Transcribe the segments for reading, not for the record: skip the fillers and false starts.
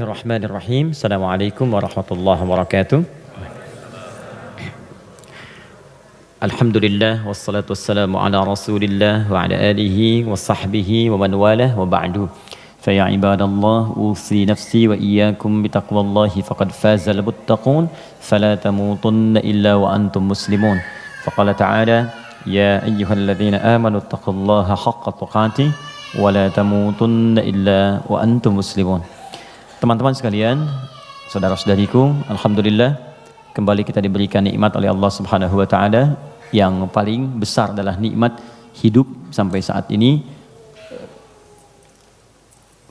Bismillahirrahmanirrahim. Assalamualaikum warahmatullahi wabarakatuh. Alhamdulillah wassalatu wassalamu ala Rasulillah wa ala alihi wa sahbihi wa man walah wa ba'du. Fa ya ibadallah usi nafsi wa iyyakum bitaqwallahi faqad fazal muttaqun fala tamutunna illa wa antum muslimun. Faqala ta'ala ya ayyuhalladzina amanu taqullaha haqqa tuqatih wa la tamutunna illa wa antum muslimun. Teman-teman sekalian, saudara-saudariku, alhamdulillah kembali kita diberikan nikmat oleh Allah Subhanahu wa taala. Yang paling besar adalah nikmat hidup sampai saat ini.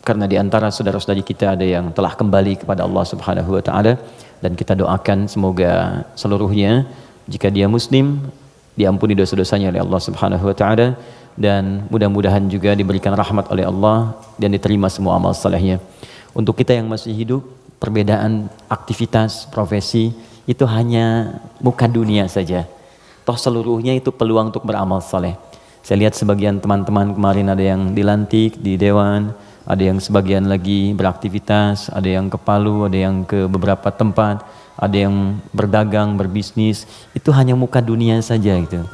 Karena di antara saudara-saudari kita ada yang telah kembali kepada Allah Subhanahu wa taala, dan kita doakan semoga seluruhnya jika dia muslim diampuni dosa-dosanya oleh Allah Subhanahu wa taala, dan mudah-mudahan juga diberikan rahmat oleh Allah dan diterima semua amal salehnya. Untuk kita yang masih hidup, perbedaan aktivitas, profesi itu hanya muka dunia saja. Toh seluruhnya itu peluang untuk beramal saleh. Saya lihat sebagian teman-teman kemarin ada yang dilantik di dewan, ada yang sebagian lagi beraktivitas, ada yang ke Palu, ada yang ke beberapa tempat, ada yang berdagang, berbisnis. Itu hanya muka dunia saja gitu.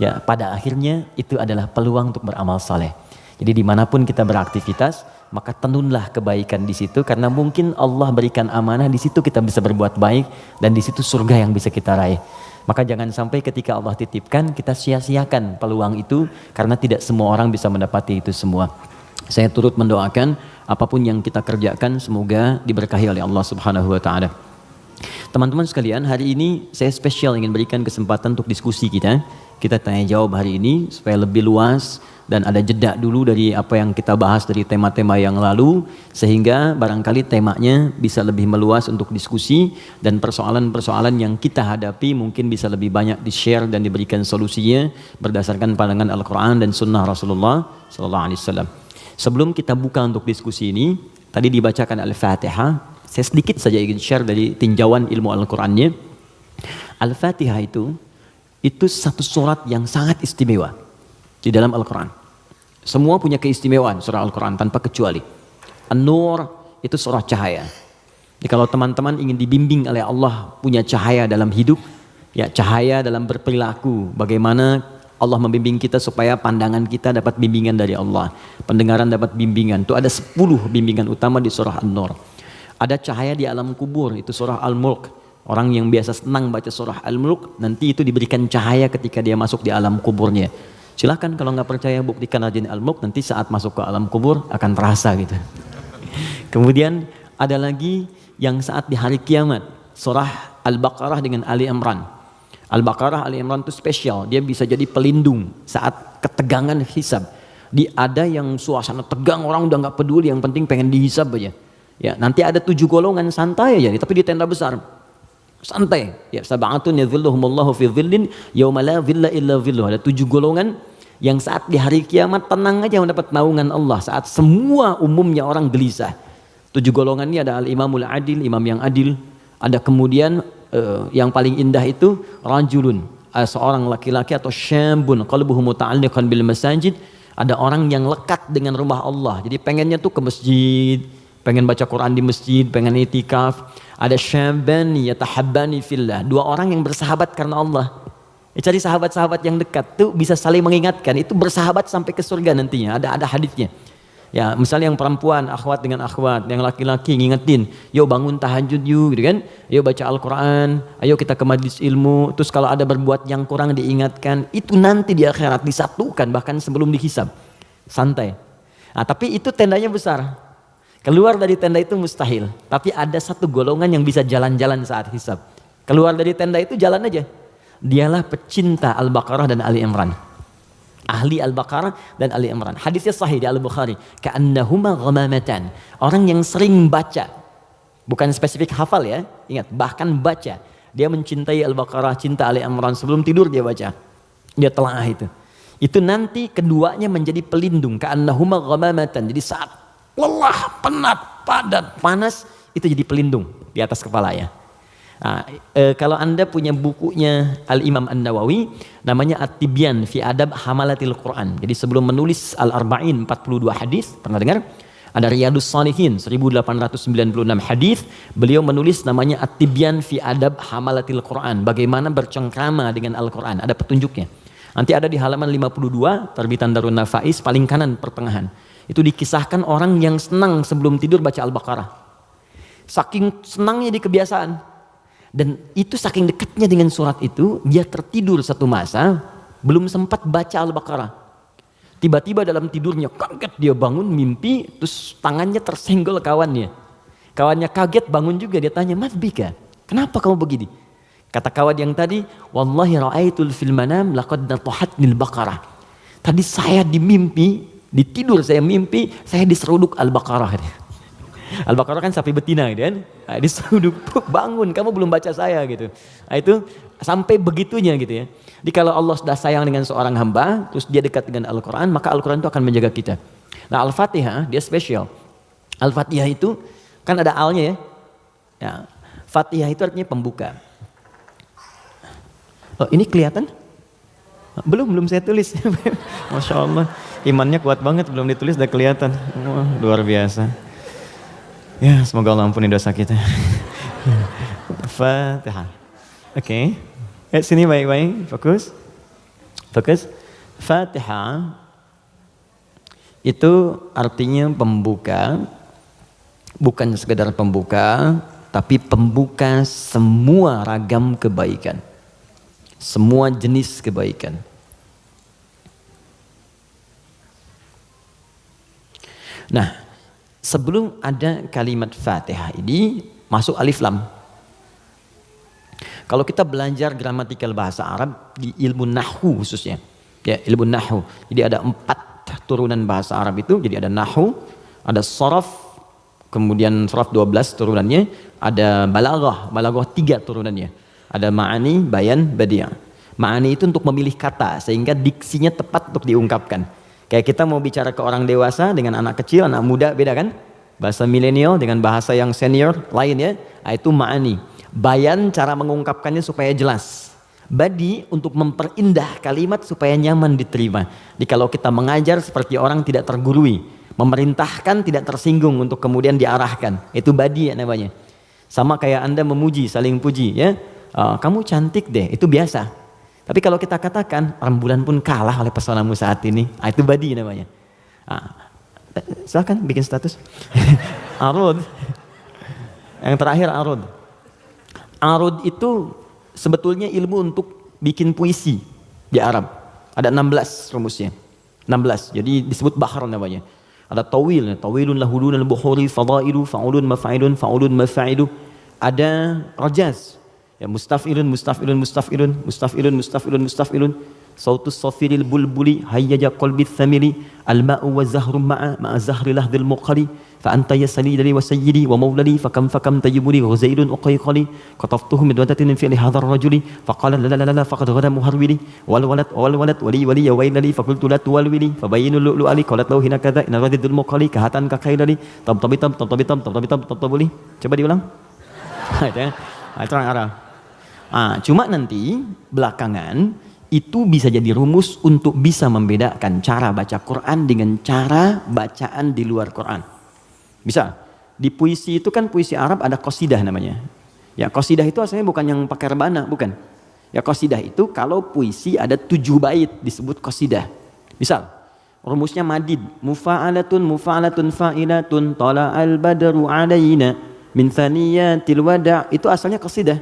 Ya, pada akhirnya itu adalah peluang untuk beramal saleh. Jadi dimanapun kita beraktivitas, maka tenunlah kebaikan di situ, karena mungkin Allah berikan amanah di situ kita bisa berbuat baik, dan di situ surga yang bisa kita raih. Maka jangan sampai ketika Allah titipkan kita sia-siakan peluang itu, karena tidak semua orang bisa mendapati itu semua. Saya turut mendoakan apapun yang kita kerjakan semoga diberkahi oleh Allah Subhanahu wa taala. Teman-teman sekalian, hari ini saya spesial ingin berikan kesempatan untuk diskusi kita. Kita tanya jawab hari ini supaya lebih luas dan ada jeda dulu dari apa yang kita bahas dari tema-tema yang lalu, sehingga barangkali temanya bisa lebih meluas untuk diskusi, dan persoalan-persoalan yang kita hadapi mungkin bisa lebih banyak di-share dan diberikan solusinya berdasarkan pandangan Al-Quran dan Sunnah Rasulullah SAW. Sebelum kita buka untuk diskusi ini, tadi dibacakan Al-Fatihah. Saya sedikit saja ingin share dari tinjauan ilmu Al-Qurannya. Al-Fatihah itu satu surat yang sangat istimewa di dalam Al-Quran. Semua punya keistimewaan surah Al-Quran tanpa kecuali. An-Nur itu surah cahaya. Jadi kalau teman-teman ingin dibimbing oleh Allah punya cahaya dalam hidup, ya cahaya dalam berperilaku, bagaimana Allah membimbing kita supaya pandangan kita dapat bimbingan dari Allah, pendengaran dapat bimbingan. Itu ada 10 bimbingan utama di surah An-Nur. Ada cahaya di alam kubur, itu surah Al-Mulk. Orang yang biasa senang baca surah Al-Mulk, nanti itu diberikan cahaya ketika dia masuk di alam kuburnya. Silakan kalau nggak percaya buktikan rajin Al-Mulk, nanti saat masuk ke alam kubur akan terasa gitu. Kemudian ada lagi yang saat di hari kiamat, surah Al-Baqarah dengan Ali Imran. Al-Baqarah Ali Imran itu spesial, dia bisa jadi pelindung saat ketegangan hisab. Ada yang suasana tegang, orang udah nggak peduli, yang penting pengen dihisab aja. Ya, nanti ada 7 golongan santai aja, tapi di tenda besar. Santai. Ya, sab'atun yadhilluhumullahu fi dhillin yauma la dhilla illa dhilluh. Ada 7 golongan yang saat di hari kiamat tenang aja mendapat naungan Allah, saat semua umumnya orang gelisah. 7 golongan ini ada al-imamul adil, imam yang adil. Ada kemudian yang paling indah itu rajulun, seorang laki-laki, atau syambun qalbuhu muta'alliqan bil masajid. Ada orang yang lekat dengan rumah Allah. Jadi pengennya tuh ke masjid, pengen baca Quran di masjid, pengen itikaf. Ada syabani yatahabbani fillah, 2 orang yang bersahabat karena Allah. Cari sahabat-sahabat yang dekat tuh bisa saling mengingatkan, itu bersahabat sampai ke surga nantinya. Ada hadisnya. Ya, misalnya yang perempuan akhwat dengan akhwat, yang laki-laki ngingetin, yuk bangun tahajud yuk, gitu kan? Yuk baca Al-Quran, ayo kita ke majlis ilmu. Terus kalau ada berbuat yang kurang diingatkan, itu nanti di akhirat disatukan bahkan sebelum dihisab. Santai. Nah, tapi itu tendanya besar. Keluar dari tenda itu mustahil. Tapi ada 1 golongan yang bisa jalan-jalan saat hisab. Keluar dari tenda itu jalan aja. Dialah pecinta Al-Baqarah dan Ali Imran. Ahli Al-Baqarah dan Ali Imran. Hadisnya sahih di Al-Bukhari. Ka'annahuma ghamamatan. Orang yang sering baca. Bukan spesifik hafal ya. Ingat, bahkan baca. Dia mencintai Al-Baqarah, cinta Ali Imran. Sebelum tidur dia baca. Dia telaah itu. Itu nanti keduanya menjadi pelindung. Ka'annahuma ghamamatan. Jadi saat lelah, penat, padat, panas, itu jadi pelindung di atas kepala ya. Nah, kalau Anda punya bukunya Al-Imam An-Nawawi, namanya At-Tibyan fi Adab Hamalatil Quran. Jadi sebelum menulis Al-Arba'in 42 hadis, pernah dengar? Ada Riyadus Shalihin 1896 hadis. Beliau menulis namanya At-Tibyan fi Adab Hamalatil Quran. Bagaimana bercengkrama dengan Al-Quran. Ada petunjuknya. Nanti ada di halaman 52 terbitan Darun Nafais paling kanan pertengahan. Itu dikisahkan orang yang senang sebelum tidur baca Al-Baqarah. Saking senangnya di kebiasaan. Dan itu saking dekatnya dengan surat itu, dia tertidur satu masa belum sempat baca Al-Baqarah. Tiba-tiba dalam tidurnya kaget, dia bangun mimpi, terus tangannya tersenggol kawannya. Kawannya kaget, bangun juga, dia tanya, "Mas Bika, kenapa kamu begini?" Kata kawan yang tadi, "Wallahi ra'aitul fil manam laqad natahatnil baqarah." Tadi saya di mimpi, di tidur saya mimpi, saya diseruduk Al-Baqarah. Al-Baqarah kan sapi betina gitu kan. Nah, diseruduk, bangun, kamu belum baca saya gitu. Nah, itu sampai begitunya gitu ya. Jadi kalau Allah sudah sayang dengan seorang hamba, terus dia dekat dengan Al-Quran, maka Al-Quran itu akan menjaga kita. Nah, Al-Fatihah dia spesial. Al-Fatihah itu kan ada alnya ya. Ya. Fatihah itu artinya pembuka. Oh, ini kelihatan? Belum saya tulis. Masya Allah, imannya kuat banget, belum ditulis udah kelihatan. Wah, luar biasa. Ya, semoga Allah ampuni dosa kita. Fatihah. Oke. Sini baik-baik, fokus. Fatihah itu artinya pembuka, bukan sekedar pembuka, tapi pembuka semua ragam kebaikan. Semua jenis kebaikan. Nah, sebelum ada kalimat Fatihah ini masuk alif lam. Kalau kita belajar gramatikal bahasa Arab di ilmu nahwu khususnya, ya ilmu nahwu. Jadi ada 4 turunan bahasa Arab itu. Jadi ada nahwu, ada sharaf, kemudian sharaf 12 turunannya, ada balaghah 3 turunannya. Ada ma'ani, bayan, badi'. Ma'ani itu untuk memilih kata sehingga diksinya tepat untuk diungkapkan. Kayak kita mau bicara ke orang dewasa dengan anak kecil, anak muda beda kan? Bahasa milenial dengan bahasa yang senior lain ya. Nah, itu ma'ani. Bayan cara mengungkapkannya supaya jelas. Badi untuk memperindah kalimat supaya nyaman diterima. Jadi kalau kita mengajar seperti orang tidak tergurui, memerintahkan tidak tersinggung untuk kemudian diarahkan. Itu badi ya namanya. Sama kayak Anda memuji, saling puji ya. Kamu cantik deh, itu biasa. Tapi kalau kita katakan rembulan pun kalah oleh pesonamu saat ini, itu badi namanya. Silakan bikin status. Arud. Yang terakhir arud. Arud itu sebetulnya ilmu untuk bikin puisi di Arab. Ada 16 rumusnya. 16. Jadi disebut bahar namanya. Ada tawil, tawilun lahudun al-buhuri fadailu fa'ulun mafa'ilun fa'ulun mafa'ilu. Ada rajaz. Ya mustaf'ilun mustaf'ilun mustaf'ilun mustaf'ilun mustaf'ilun mustaf'ilun. Sautus safiril bulbuli hayyaja qalbi thamili al-ma'u wa zahrum ma'a zahri lahdil muqali fa anta yasali dari wa sayyidi wa maulali fa kam tayyibuli wa zaidun uqayqali qataftuhu min wadatin fi hadhar rajuli fa qala la la la faqad ghada muharwili wal walad wali ya wailali fa qultu la tuwalwili fa bayyinu lu'lu ali qalat lahu hina kadza in radidul muqali kahatan ka khailali tabtabitam tabtabuli. Coba diulang. Itu orang Arab. Cuma nanti belakangan itu bisa jadi rumus untuk bisa membedakan cara baca Quran dengan cara bacaan di luar Quran. Bisa. Di puisi itu kan puisi Arab ada qasidah namanya. Ya qasidah itu asalnya bukan yang pakai rebana, bukan. Ya qasidah itu kalau puisi ada 7 bait disebut qasidah. Misal, rumusnya madid, mufa'alatun fa'ilatun tala'al badru 'alaina min thaniyatil wada', itu asalnya qasidah.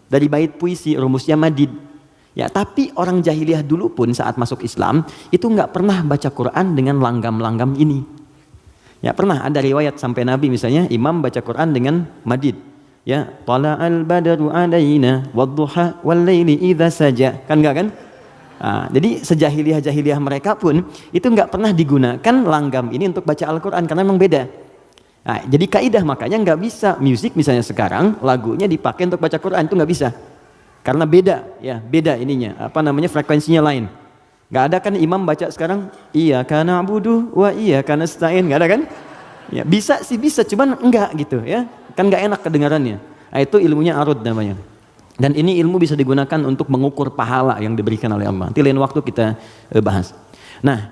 Dari bait puisi rumusnya madid. Ya, tapi orang jahiliyah dulu pun saat masuk Islam itu nggak pernah baca Quran dengan langgam-langgam ini. Ya pernah ada riwayat sampai Nabi misalnya imam baca Quran dengan madid. Ya, tala'al badru 'alaina wadduha wal laili idza saja. Kan enggak kan? Jadi sejahiliyah-jahiliyah mereka pun itu nggak pernah digunakan langgam ini untuk baca Al-Quran karena memang beda. Jadi kaidah makanya nggak bisa musik misalnya sekarang lagunya dipakai untuk baca Quran, itu nggak bisa. Karena beda ininya, frekuensinya lain. Gak ada kan imam baca sekarang, iyyaka na'budu wa iyyaka nasta'in, gak ada kan? Ya, bisa sih bisa, cuman enggak gitu ya. Kan gak enak kedengarannya. Itu ilmunya arud namanya. Dan ini ilmu bisa digunakan untuk mengukur pahala yang diberikan oleh Allah. Nanti lain waktu kita bahas. Nah,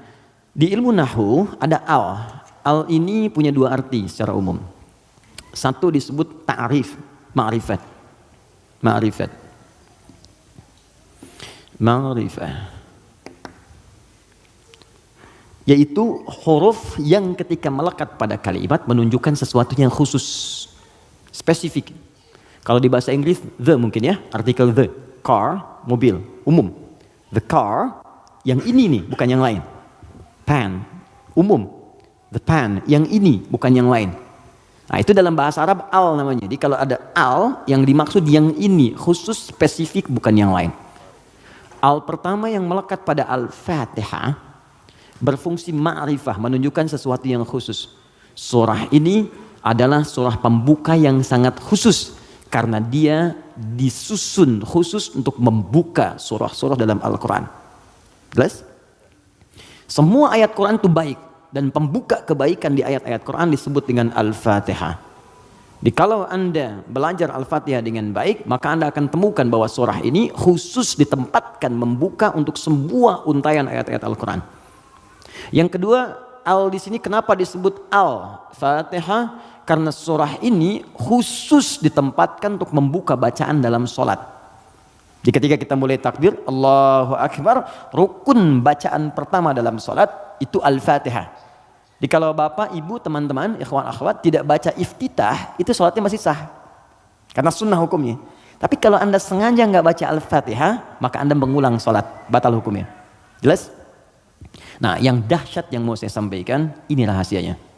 di ilmu nahwu ada al. Al ini punya dua arti secara umum. Satu disebut ta'rif, ma'rifat. Ma'rifat. Ma'rifat. Yaitu huruf yang ketika melekat pada kalimat menunjukkan sesuatu yang khusus, spesifik. Kalau di bahasa Inggris, the mungkin ya, artikel the. Car, mobil, umum. The car, yang ini nih, bukan yang lain. Pen, umum. The pen, yang ini, bukan yang lain. Nah itu dalam bahasa Arab al namanya. Jadi kalau ada al, yang dimaksud yang ini, khusus, spesifik, bukan yang lain. Al pertama yang melekat pada Al-Fatihah, berfungsi ma'rifah, menunjukkan sesuatu yang khusus. Surah ini adalah surah pembuka yang sangat khusus. Karena dia disusun khusus untuk membuka surah-surah dalam Al-Quran. Jelas? Semua ayat Quran itu baik. Dan pembuka kebaikan di ayat-ayat Quran disebut dengan Al-Fatihah. Jadi kalau Anda belajar Al-Fatihah dengan baik, maka Anda akan temukan bahwa surah ini khusus ditempatkan membuka untuk semua untayan ayat-ayat Al-Quran. Yang kedua, Al di sini kenapa disebut Al-Fatihah? Karena surah ini khusus ditempatkan untuk membuka bacaan dalam sholat. Jadi ketika kita mulai takbir, Allahu Akbar, rukun bacaan pertama dalam sholat itu Al-Fatihah. Jadi kalau bapak, ibu, teman-teman, ikhwan, akhwat tidak baca iftitah, itu sholatnya masih sah. Karena sunnah hukumnya. Tapi kalau Anda sengaja nggak baca Al-Fatihah, maka Anda mengulang sholat, batal hukumnya. Jelas? Nah, yang dahsyat yang mau saya sampaikan, ini rahasianya.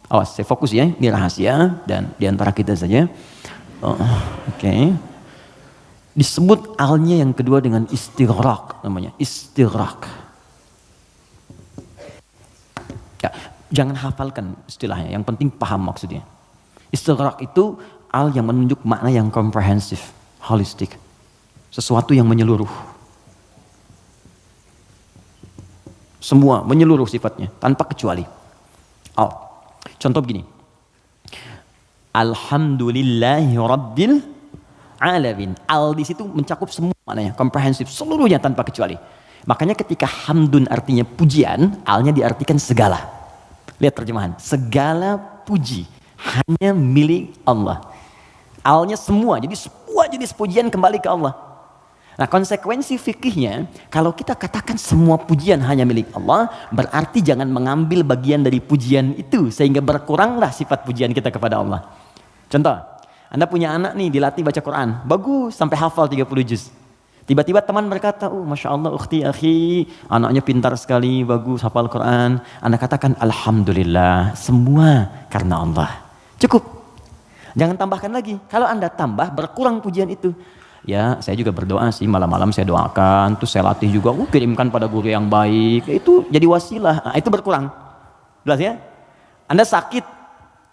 Awas, saya fokus ya, ini rahasia dan diantara kita saja. Oke. Disebut alnya yang kedua dengan istighraq namanya, istighraq. Ya, jangan hafalkan istilahnya, yang penting paham maksudnya. Istighraq itu al yang menunjuk makna yang komprehensif, holistik. Sesuatu yang menyeluruh. Semua menyeluruh sifatnya, tanpa kecuali. Al. Contoh begini. Alhamdulillahi Rabbil Alamin. Al di situ mencakup semua maknanya, komprehensif, seluruhnya tanpa kecuali. Makanya ketika hamdun artinya pujian, alnya diartikan segala. Lihat terjemahan, segala puji hanya milik Allah. Alnya semua, jadi semua jenis pujian kembali ke Allah. Nah konsekuensi fikihnya, kalau kita katakan semua pujian hanya milik Allah, berarti jangan mengambil bagian dari pujian itu, sehingga berkuranglah sifat pujian kita kepada Allah. Contoh, Anda punya anak nih, dilatih baca Quran, bagus sampai hafal 30 juz. Tiba-tiba teman berkata, oh Masya Allah ukhti, akhi, anaknya pintar sekali, bagus hafal Quran. Anda katakan, Alhamdulillah, semua karena Allah. Cukup. Jangan tambahkan lagi. Kalau Anda tambah, berkurang pujian itu. Ya, saya juga berdoa sih, malam-malam saya doakan, terus saya latih juga, kirimkan pada guru yang baik, itu jadi wasilah, nah, itu berkurang. Jelas ya? Anda sakit,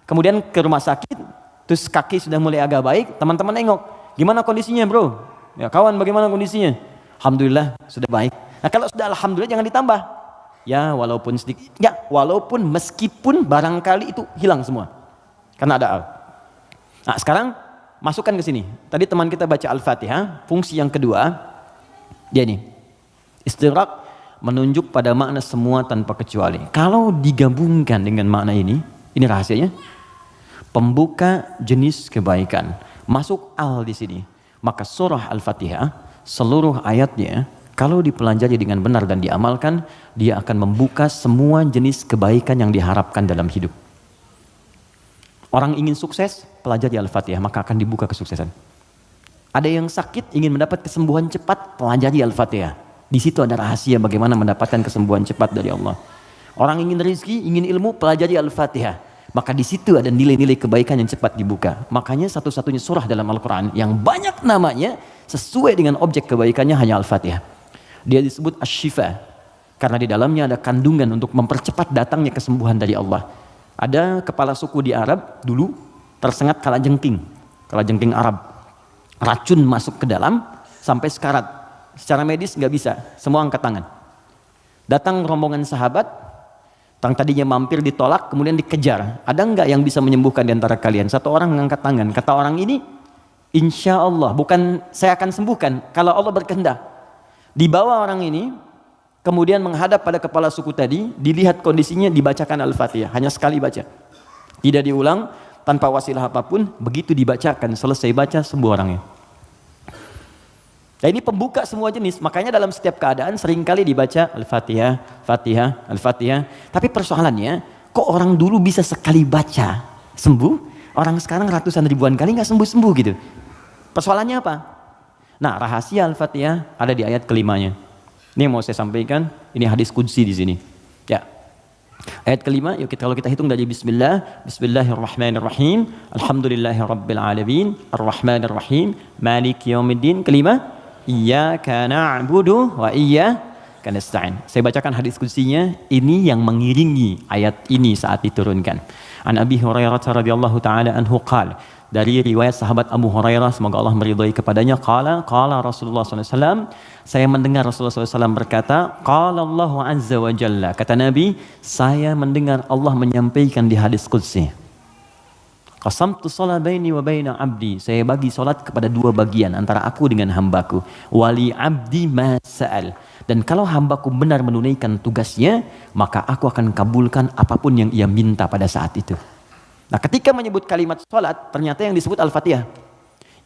kemudian ke rumah sakit, terus kaki sudah mulai agak baik, teman-teman nengok, gimana kondisinya bro? Ya kawan, bagaimana kondisinya? Alhamdulillah, sudah baik. Nah kalau sudah Alhamdulillah jangan ditambah. Ya walaupun sedikit, ya walaupun meskipun barangkali itu hilang semua. Karena ada al. Nah sekarang, masukkan ke sini. Tadi teman kita baca Al-Fatihah, fungsi yang kedua, dia nih. Istighraq menunjuk pada makna semua tanpa kecuali. Kalau digabungkan dengan makna ini rahasianya. Pembuka jenis kebaikan. Masuk al di sini. Maka surah Al-Fatihah, seluruh ayatnya, kalau dipelajari dengan benar dan diamalkan, dia akan membuka semua jenis kebaikan yang diharapkan dalam hidup. Orang ingin sukses, pelajari Al-Fatihah, maka akan dibuka kesuksesan. Ada yang sakit, ingin mendapat kesembuhan cepat, pelajari Al-Fatihah. Di situ ada rahasia bagaimana mendapatkan kesembuhan cepat dari Allah. Orang ingin rezeki, ingin ilmu, pelajari Al-Fatihah. Maka di situ ada nilai-nilai kebaikan yang cepat dibuka. Makanya satu-satunya surah dalam Al-Quran yang banyak namanya sesuai dengan objek kebaikannya hanya Al-Fatihah. Dia disebut Asy-Syifa karena di dalamnya ada kandungan untuk mempercepat datangnya kesembuhan dari Allah. Ada kepala suku di Arab dulu tersengat kalajengking Arab. Racun masuk ke dalam sampai sekarat. Secara medis nggak bisa, semua angkat tangan. Datang rombongan sahabat, yang tadinya mampir ditolak, kemudian dikejar. Ada nggak yang bisa menyembuhkan di antara kalian? Satu orang mengangkat tangan. Kata orang ini, insya Allah, bukan saya akan sembuhkan kalau Allah berkehendak. Dibawa orang ini kemudian menghadap pada kepala suku tadi, dilihat kondisinya, dibacakan Al-Fatihah, hanya sekali baca, tidak diulang, tanpa wasilah apapun, begitu dibacakan, selesai baca, sembuh orangnya. Nah, ini pembuka semua jenis, makanya dalam setiap keadaan seringkali dibaca Al-Fatihah, Fatihah, Al-Fatihah. Tapi persoalannya, kok orang dulu bisa sekali baca sembuh, orang sekarang ratusan ribuan kali nggak sembuh-sembuh gitu. Persoalannya apa? Nah, rahasia Al-Fatihah ada di ayat kelimanya. Ini yang mau saya sampaikan, ini hadis qudsi di sini. Ya. Ayat kelima, yuk kalau kita hitung dari Bismillah, Bismillahirrahmanirrahim, Alhamdulillahirabbil alamin, Arrahmanirrahim, Maliki yaumiddin. Kelima, Iyyaka na'budu wa iyyaka nasta'in. Saya bacakan hadis qudsinya, ini yang mengiringi ayat ini saat diturunkan. An Abi Hurairah radhiyallahu taala anhu qala, dari riwayat sahabat Abu Hurairah, semoga Allah meridhai kepadanya, qala Rasulullah SAW, saya mendengar Rasulullah SAW berkata, qala Allah azza wa jalla, kata Nabi, saya mendengar Allah menyampaikan di hadis qudsi, qasamtu shalah baini wa baina abdi, saya bagi salat kepada dua bagian antara aku dengan hambaku, wali abdi ma sa'al, dan kalau hambaku benar menunaikan tugasnya, maka aku akan kabulkan apapun yang ia minta pada saat itu. Nah, ketika menyebut kalimat salat, ternyata yang disebut Al-Fatihah.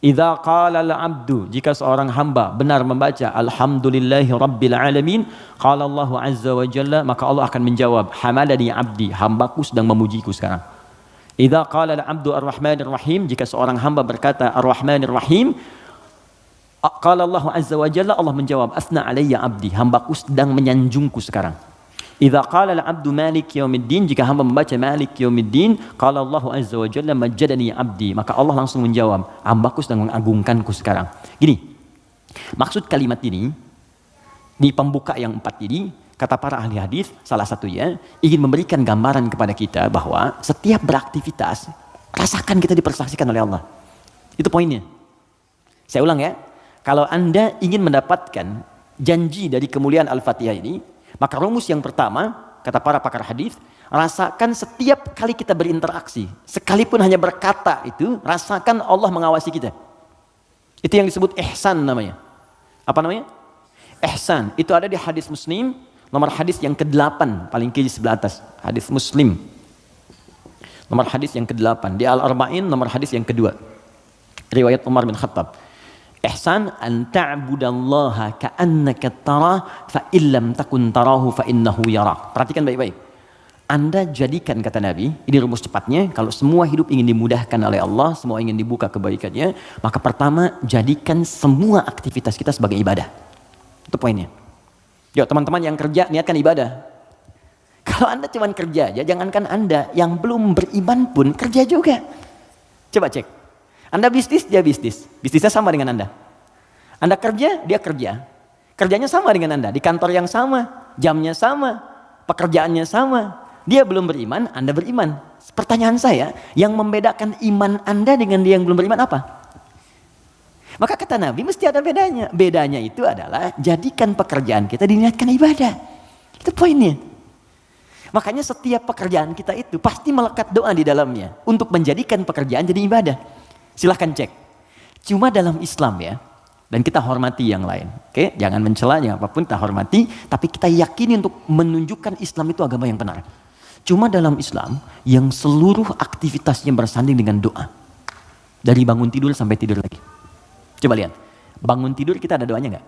Idza qala al-'abdu, jika seorang hamba benar membaca alhamdulillahi rabbil alamin, qala Allahu azza wa jalla, maka Allah akan menjawab, hamadani 'abdi, hambaku sedang memujiku sekarang. Idza qala al-'abdu ar-rahmanir rahim, jika seorang hamba berkata ar-rahmanir rahim, qala Allahu azza wa jalla, Allah menjawab, asna alayya 'abdi, hambaku sedang menyanjungku sekarang. Idza qala al-'abdu maliki yaumiddin, jika hamba membaca maliki yaumiddin, qala Allahu azza wa jalla majjadani 'abdi, maka Allah langsung menjawab, hambaku sedang mengagungkanku sekarang. Gini, maksud kalimat ini di pembuka yang 4 ini, kata para ahli hadis, salah satunya ingin memberikan gambaran kepada kita bahwa setiap beraktivitas rasakan kita dipersaksikan oleh Allah. Itu poinnya. Saya ulang ya. Kalau Anda ingin mendapatkan janji dari kemuliaan Al-Fatihah ini, maka rumus yang pertama, kata para pakar hadis, rasakan setiap kali kita berinteraksi, sekalipun hanya berkata itu, rasakan Allah mengawasi kita. Itu yang disebut ihsan namanya. Apa namanya? Ihsan. Itu ada di hadis Muslim, nomor hadis yang ke-8, paling kiri sebelah atas. Hadis Muslim. Nomor hadis yang ke-8. Di Al-Arba'in, nomor hadis yang kedua. Riwayat Umar bin Khattab. Ihsan an ta'budallaha ka'annaka tarah fa illam takun tarahu fa innahu yarak. Perhatikan baik-baik. Anda jadikan, kata Nabi, ini rumus cepatnya, kalau semua hidup ingin dimudahkan oleh Allah, semua ingin dibuka kebaikannya, maka pertama jadikan semua aktivitas kita sebagai ibadah. Itu poinnya. Yuk teman-teman yang kerja, niatkan ibadah. Kalau Anda cuma kerja aja, jangankan Anda yang belum beriman pun kerja juga. Coba cek. Anda bisnis, dia bisnis. Bisnisnya sama dengan Anda. Anda kerja, dia kerja. Kerjanya sama dengan Anda. Di kantor yang sama, jamnya sama, pekerjaannya sama. Dia belum beriman, Anda beriman. Pertanyaan saya, yang membedakan iman Anda dengan dia yang belum beriman apa? Maka kata Nabi, mesti ada bedanya. Bedanya itu adalah, jadikan pekerjaan kita diniatkan ibadah. Itu poinnya. Makanya setiap pekerjaan kita itu pasti melekat doa di dalamnya. Untuk menjadikan pekerjaan jadi ibadah. Silahkan cek. Cuma dalam Islam ya, dan kita hormati yang lain. Oke, jangan mencela, jangan apapun, kita hormati, tapi kita yakini untuk menunjukkan Islam itu agama yang benar. Cuma dalam Islam yang seluruh aktivitasnya bersanding dengan doa. Dari bangun tidur sampai tidur lagi. Coba lihat. Bangun tidur kita ada doanya nggak?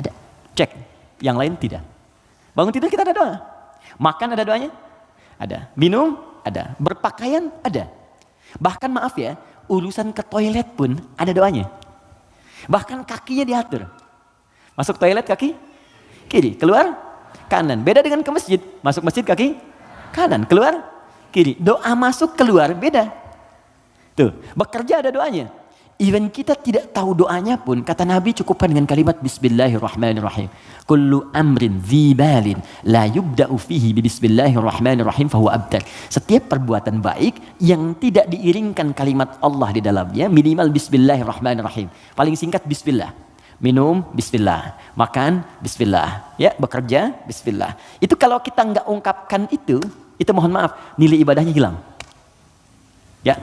Ada. Cek. Yang lain tidak. Bangun tidur kita ada doa. Makan ada doanya? Ada. Minum? Ada. Berpakaian? Ada. Bahkan maaf ya, urusan ke toilet pun ada doanya. Bahkan kakinya diatur. Masuk toilet kaki kiri, keluar kanan. Beda dengan ke masjid. Masuk masjid kaki kanan, keluar kiri. Doa masuk keluar beda. Tuh, bekerja ada doanya. Even kita tidak tahu doanya pun, kata Nabi cukupkan dengan kalimat Bismillahirrahmanirrahim. Kullu amrin dzibalin la yubda'u fihi bi Bismillahirrahmanirrahim fahuwa abtar. Setiap perbuatan baik yang tidak diiringkan kalimat Allah di dalamnya, minimal Bismillahirrahmanirrahim. Paling singkat Bismillah. Minum Bismillah, makan Bismillah, ya bekerja Bismillah. Itu kalau kita nggak ungkapkan itu mohon maaf, nilai ibadahnya hilang. Ya.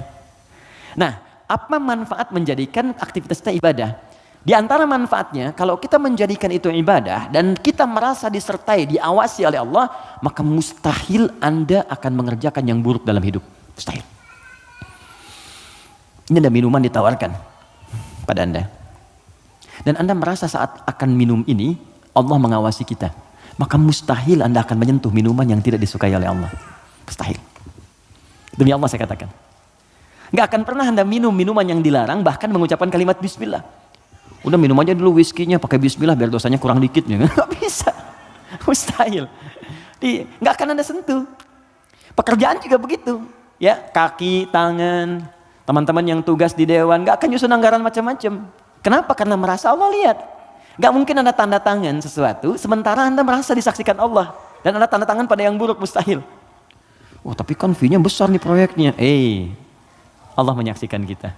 Nah, apa manfaat menjadikan aktivitas kita ibadah? Di antara manfaatnya, kalau kita menjadikan itu ibadah dan kita merasa disertai, diawasi oleh Allah, maka mustahil Anda akan mengerjakan yang buruk dalam hidup. Mustahil. Ini ada minuman ditawarkan pada Anda. Dan Anda merasa saat akan minum ini, Allah mengawasi kita. Maka mustahil Anda akan menyentuh minuman yang tidak disukai oleh Allah. Mustahil. Demi Allah saya katakan. Nggak akan pernah Anda minum minuman yang dilarang, bahkan mengucapkan kalimat bismillah. Udah minum aja dulu whiskinya pakai bismillah biar dosanya kurang dikit. Nggak bisa. Mustahil. Nggak akan Anda sentuh. Pekerjaan juga begitu. Ya, kaki, tangan, teman-teman yang tugas di dewan nggak akan nyusun anggaran macam-macam. Kenapa? Karena merasa Allah lihat. Nggak mungkin Anda tanda tangan sesuatu sementara Anda merasa disaksikan Allah dan Anda tanda tangan pada yang buruk, mustahil. Oh, tapi kan fee-nya besar nih proyeknya. Allah menyaksikan kita.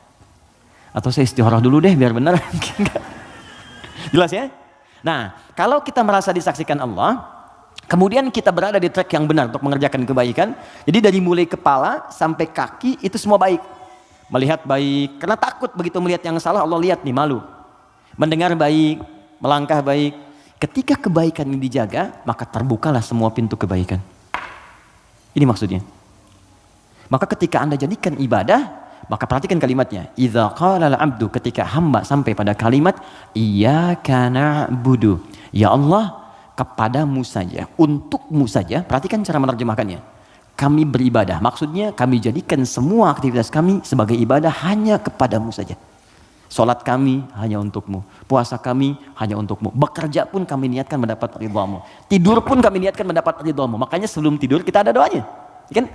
Atau saya istikharah dulu deh biar benar. Jelas ya? Nah, kalau kita merasa disaksikan Allah, kemudian kita berada di track yang benar untuk mengerjakan kebaikan. Jadi dari mulai kepala sampai kaki itu semua baik. Melihat baik, karena takut begitu melihat yang salah Allah lihat nih, malu. Mendengar baik, melangkah baik. Ketika kebaikan ini dijaga, maka terbukalah semua pintu kebaikan. Ini maksudnya. Maka ketika Anda jadikan ibadah, maka perhatikan kalimatnya. Idza qala al-'abdu, ketika hamba sampai pada kalimat iyyaka na'budu. Ya Allah, kepadamu saja, untukmu saja. Perhatikan cara menerjemahkannya. Kami beribadah. Maksudnya kami jadikan semua aktivitas kami sebagai ibadah hanya kepadamu saja. Salat kami hanya untukmu. Puasa kami hanya untukmu. Bekerja pun kami niatkan mendapat ridhamu. Tidur pun kami niatkan mendapat ridhamu. Makanya sebelum tidur kita ada doanya. Kan?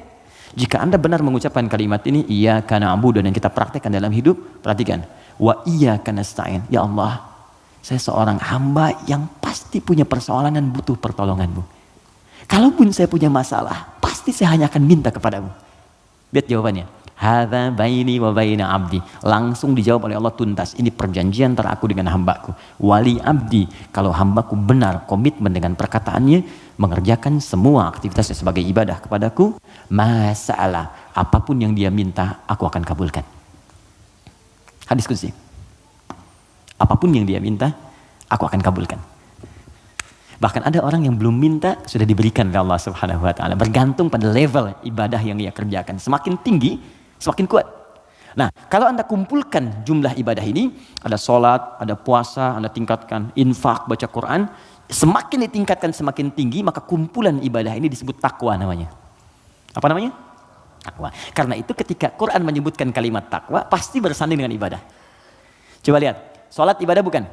Jika Anda benar mengucapkan kalimat ini, iyyaka na'budu, dan kita praktekkan dalam hidup, perhatikan. Wa iyyaka nasta'in. Ya Allah, saya seorang hamba yang pasti punya persoalan dan butuh pertolonganmu. Kalaupun saya punya masalah, pasti saya hanya akan minta kepadamu. Lihat jawabannya. Hadza baini wa baina abdi. Langsung dijawab oleh Allah tuntas. Ini perjanjian antara aku dengan hambaku. Wali abdi. Kalau hambaku benar komitmen dengan perkataannya, mengerjakan semua aktivitasnya sebagai ibadah kepadaku, masalah apapun yang dia minta, aku akan kabulkan. Hadis qudsi. Apapun yang dia minta, aku akan kabulkan. Bahkan ada orang yang belum minta sudah diberikan oleh Allah Subhanahu wa taala, bergantung pada level ibadah yang ia kerjakan. Semakin tinggi, semakin kuat. Nah, kalau Anda kumpulkan jumlah ibadah ini, ada sholat, ada puasa, Anda tingkatkan, infak, baca Quran, semakin ditingkatkan semakin tinggi, maka kumpulan ibadah ini disebut takwa namanya. Apa namanya? Takwa. Karena itu ketika Quran menyebutkan kalimat takwa, pasti bersanding dengan ibadah. Coba lihat, sholat ibadah bukan?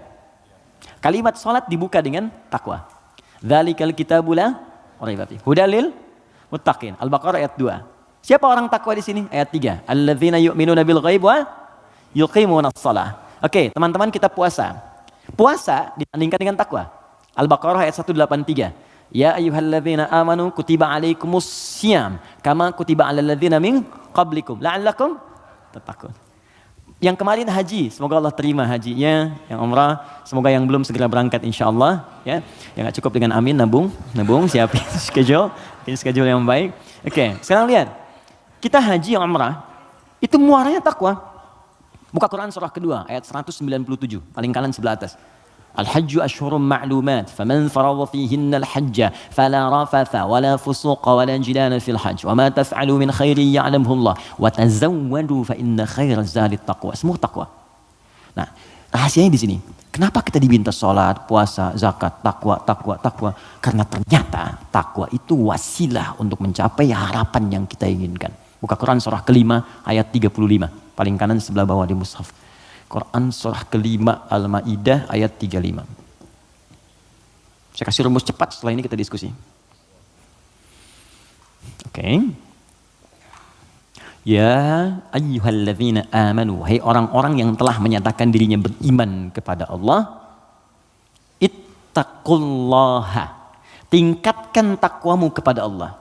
Kalimat sholat dibuka dengan takwa. Dzalikal kitabu la raiba fihi hudal lil muttaqin. Al-Baqarah ayat 2. Siapa orang takwa di sini? Ayat 3. Alladzina yu'minuna bil ghaib wa yuqimunas shalah. Oke, teman-teman, kita puasa. Puasa disandingkan dengan takwa. Al-Baqarah ayat 183. Ya ayyuhalladzina amanu kutiba alaikumus syiyam kama kutiba alal ladzina min qablikum la'allakum tattaqun. Yang kemarin haji, semoga Allah terima hajinya. Yang umrah, semoga yang belum segera berangkat insyaallah, ya. Yang enggak cukup dengan amin, nabung, siapin schedule yang baik. Oke, sekarang lihat. Kita haji yang umrah, itu muaranya takwa. Buka Quran surah kedua ayat 197, paling kanan sebelah atas. Al-hajju ashhurum ma'lumat, faman farada fihinna al-hajja fala rafatha wala fusuqa wala jidala fil hajj wa ma taf'alu min khairin ya'lamhu Allah wa tazawwadu fa inna khairaz zadi taqwa. Semua takwa. Nah, rahasianya di sini. Kenapa kita diminta salat, puasa, zakat, takwa? Karena ternyata takwa itu wasilah untuk mencapai harapan yang kita inginkan. Buka Quran surah kelima ayat 35, paling kanan sebelah bawah di mushaf. Quran surah kelima Al-Maidah ayat 35. Saya kasih rumus cepat, setelah ini kita diskusi. Oke. Ya ayyuhalladzina amanu, hai orang-orang yang telah menyatakan dirinya beriman kepada Allah, ittaqullaha, tingkatkan takwamu kepada Allah.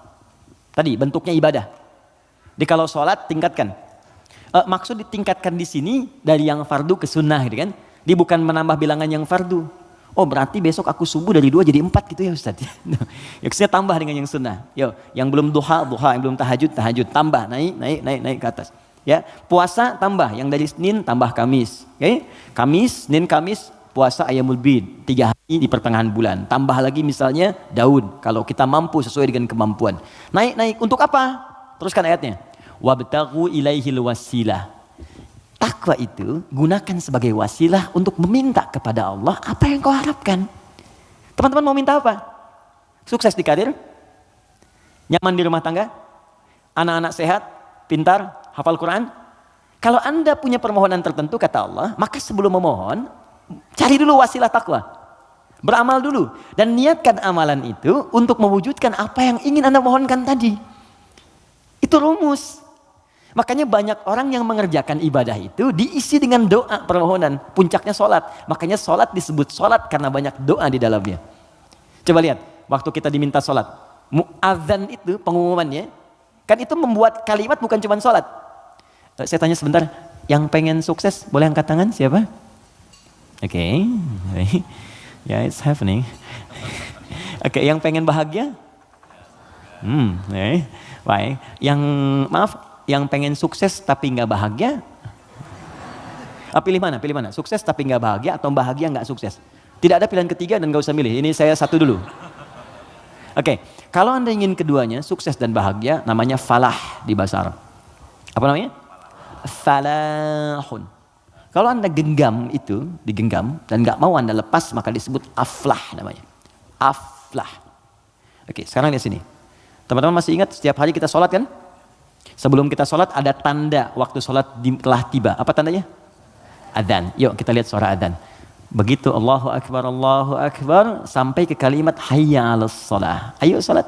Tadi bentuknya ibadah. Jadi kalau sholat tingkatkan. Maksud ditingkatkan di sini dari yang fardu ke sunnah, gitu kan? Dia bukan menambah bilangan yang fardu. Oh, berarti besok aku subuh dari 2 jadi 4 gitu ya Ustaz. Ya, saya tambah dengan yang sunnah. Yo, yang belum duha, yang belum tahajud, tambah, naik ke atas. Ya, puasa tambah yang dari Senin tambah Kamis. Okay? Kamis, Senin, Kamis puasa Ayyamul Bid 3 hari di pertengahan bulan. Tambah lagi misalnya daun kalau kita mampu sesuai dengan kemampuan. Naik untuk apa? Teruskan ayatnya. Wabtaghu ilaihil wasilah. Takwa itu gunakan sebagai wasilah untuk meminta kepada Allah apa yang kau harapkan. Teman-teman mau minta apa? Sukses di karir? Nyaman di rumah tangga? Anak-anak sehat? Pintar? Hafal Quran? Kalau Anda punya permohonan tertentu kata Allah, maka sebelum memohon, cari dulu wasilah takwa. Beramal dulu. Dan niatkan amalan itu untuk mewujudkan apa yang ingin Anda mohonkan tadi. Itu rumus. Makanya banyak orang yang mengerjakan ibadah itu diisi dengan doa permohonan. Puncaknya sholat. Makanya sholat disebut sholat karena banyak doa di dalamnya. Coba lihat, waktu kita diminta sholat. Mu'adzan itu pengumumannya, kan itu membuat kalimat bukan cuma sholat. Saya tanya sebentar, yang pengen sukses boleh angkat tangan siapa? Oke. Ya, it's happening. Oke, yang pengen bahagia? Baik. Yang pengen sukses tapi nggak bahagia? Pilih mana? Sukses tapi nggak bahagia atau bahagia nggak sukses? Tidak ada pilihan ketiga dan nggak usah milih. Ini saya satu dulu. Oke, kalau Anda ingin keduanya, sukses dan bahagia, namanya falah di bahasa Arab. Apa namanya? Falahun. Kalau Anda genggam itu, digenggam, dan nggak mau Anda lepas, maka disebut aflah namanya. Aflah. Oke, sekarang lihat sini. Teman-teman masih ingat setiap hari kita sholat kan? Sebelum kita sholat ada tanda waktu sholat telah tiba. Apa tandanya? Adzan. Yuk kita lihat suara adzan. Begitu Allahu Akbar sampai ke kalimat hayya 'alas shalah. Ayo sholat.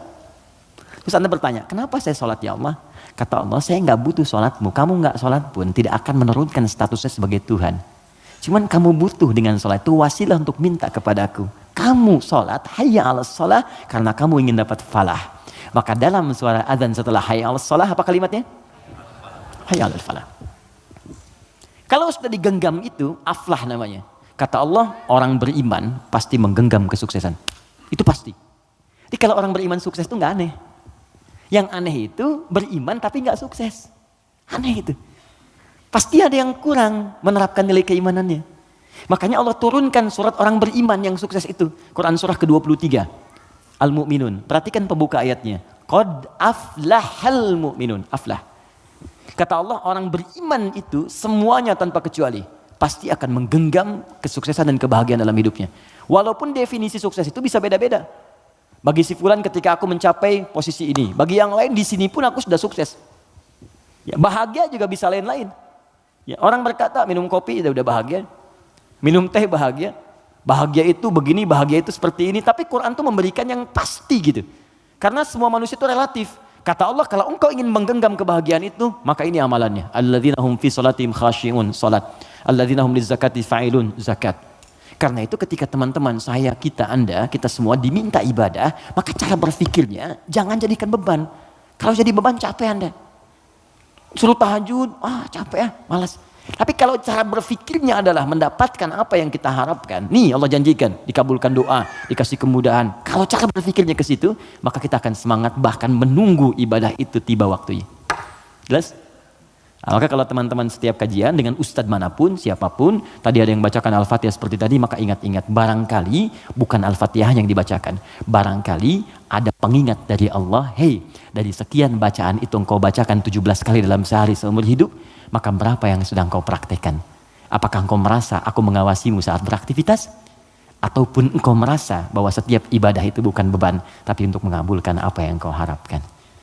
Terus Anda bertanya, kenapa saya sholat ya Allah? Kata Allah, saya nggak butuh sholatmu. Kamu nggak sholat pun tidak akan menurunkan statusnya sebagai Tuhan. Cuman kamu butuh dengan sholat itu wasilah untuk minta kepadaku. Kamu sholat hayya 'alas shalah karena kamu ingin dapat falah. Maka dalam suara adzan setelah hayya 'alas shalah apa kalimatnya? Hayya 'alal falah. Kalau sudah digenggam itu aflah namanya. Kata Allah, orang beriman pasti menggenggam kesuksesan. Itu pasti. Jadi kalau orang beriman sukses itu nggak aneh. Yang aneh itu beriman tapi nggak sukses. Aneh itu. Pasti ada yang kurang menerapkan nilai keimanannya. Makanya Allah turunkan surat orang beriman yang sukses itu. Quran surah ke-23. Al-Mu'minun. Perhatikan pembuka ayatnya. Qad aflahal mu'minun. Aflah. Kata Allah, orang beriman itu semuanya tanpa kecuali pasti akan menggenggam kesuksesan dan kebahagiaan dalam hidupnya. Walaupun definisi sukses itu bisa beda-beda. Bagi si fulan ketika aku mencapai posisi ini, bagi yang lain di sini pun aku sudah sukses. Ya, bahagia juga bisa lain-lain. Ya, orang berkata minum kopi udah bahagia, minum teh bahagia, bahagia itu begini, bahagia itu seperti ini. Tapi Quran tuh memberikan yang pasti gitu. Karena semua manusia itu relatif. Kata Allah, kalau engkau ingin menggenggam kebahagiaan itu, maka ini amalannya. Alladzina hum fi salatihim khashi'un, salat. Alladzina hum lizakati fa'ilun, zakat. Karena itu ketika teman-teman saya, Anda, kita semua diminta ibadah, maka cara berpikirnya jangan jadikan beban. Kalau jadi beban capek Anda. Suruh tahajud, capek ya, malas. Tapi kalau cara berpikirnya adalah mendapatkan apa yang kita harapkan, nih Allah janjikan, dikabulkan doa, dikasih kemudahan. Kalau cara berpikirnya ke situ, maka kita akan semangat bahkan menunggu ibadah itu tiba waktunya. Jelas? Nah, maka kalau teman-teman setiap kajian dengan ustadz manapun, siapapun, tadi ada yang bacakan Al-Fatihah seperti tadi, maka ingat-ingat, barangkali bukan Al-Fatihah yang dibacakan. Barangkali ada pengingat dari Allah, hey, dari sekian bacaan itu engkau bacakan 17 kali dalam sehari seumur hidup, maka berapa yang sudah engkau praktekkan? Apakah engkau merasa aku mengawasimu saat beraktivitas? Ataupun engkau merasa bahwa setiap ibadah itu bukan beban, tapi untuk mengabulkan apa yang engkau harapkan?